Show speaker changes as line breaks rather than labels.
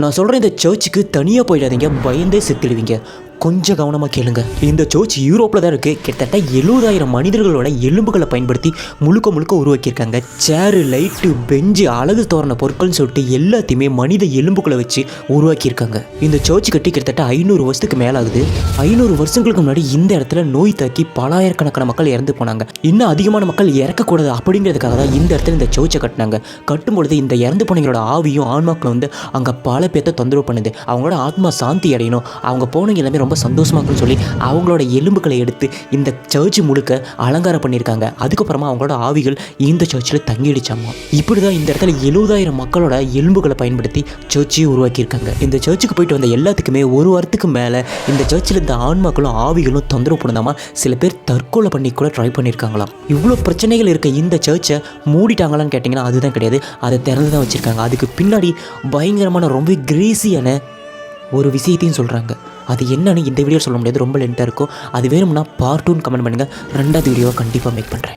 நான் சொல்கிறேன், இந்த சர்ச்சுக்கு தனியாக போயிடாதீங்க, பயந்தே செத்துடுவீங்க. கொஞ்சம் கவனமாக கேளுங்க. இந்த சர்ச் யூரோப்பில் தான் இருக்குது. கிட்டத்தட்ட 70,000 மனிதர்களோட எலும்புகளை பயன்படுத்தி முழுக்க உருவாக்கியிருக்காங்க. சேரு, லைட்டு, பெஞ்சு, அழகு தோரண பொருட்கள்னு சொல்லிட்டு எல்லாத்தையுமே மனித எலும்புகளை வச்சு உருவாக்கியிருக்காங்க. இந்த சர்ச் கட்டி கிட்டத்தட்ட 500 வருஷத்துக்கு மேலே ஆகுது. 500 வருஷங்களுக்கு முன்னாடி இந்த இடத்துல நோய் தாக்கி பலாயிரக்கணக்கான மக்கள் இறந்து போனாங்க. இன்னும் அதிகமான மக்கள் இறக்கக்கூடாது அப்படிங்கிறதுக்காக தான் இந்த இடத்துல இந்த சர்ச்சை கட்டினாங்க. கட்டும்பொழுது இந்த இறந்து போனவங்களோட ஆவியும் ஆன்மாக்களும் அங்கே பல பேர்த்த தொந்தரவு பண்ணுது. அவங்களோட ஆத்மா சாந்தி அடையணும், அவங்க போனவங்க எல்லாமே ரொம்ப சந்தோஷமாக இருக்குன்னு சொல்லி அவங்களோட எலும்புகளை எடுத்து இந்த சர்ச்சு முழுக்க அலங்காரம் பண்ணியிருக்காங்க. அதுக்கப்புறமா அவங்களோட ஆவிகள் இந்த சர்ச்சில் தங்கிடுச்சாமா. இப்படி தான் இந்த இடத்துல 70,000 மக்களோட எலும்புகளை பயன்படுத்தி சர்ச்சையும் உருவாக்கியிருக்காங்க. இந்த சர்ச்சுக்கு போயிட்டு வந்த எல்லாத்துக்குமே ஒரு வாரத்துக்கு மேலே இந்த சர்ச்சில் இந்த ஆன்மாக்களும் ஆவிகளும் தொந்தரவு பண்ணுதாமா. சில பேர் தற்கொலை பண்ணி கூட ட்ரை பண்ணியிருக்காங்களாம். இவ்வளோ பிரச்சனைகள் இருக்க இந்த சர்ச்சை மூடிட்டாங்களான்னு கேட்டிங்கன்னா அதுதான் கிடையாது. அதை திறந்து தான் வச்சுருக்காங்க. அதுக்கு பின்னாடி பயங்கரமான ரொம்ப கிரேசியான ஒரு விஷயத்தையும் சொல்கிறாங்க. அது என்னன்னு இந்த வீடியோ சொல்ல முடியாது, ரொம்ப லென்த்தாக இருக்கும். அது வேணும்னா பார்ட் 2 கமெண்ட் பண்ணுங்கள். 2வது வீடியோவை கண்டிப்பாக மேக் பண்ணுறேன்.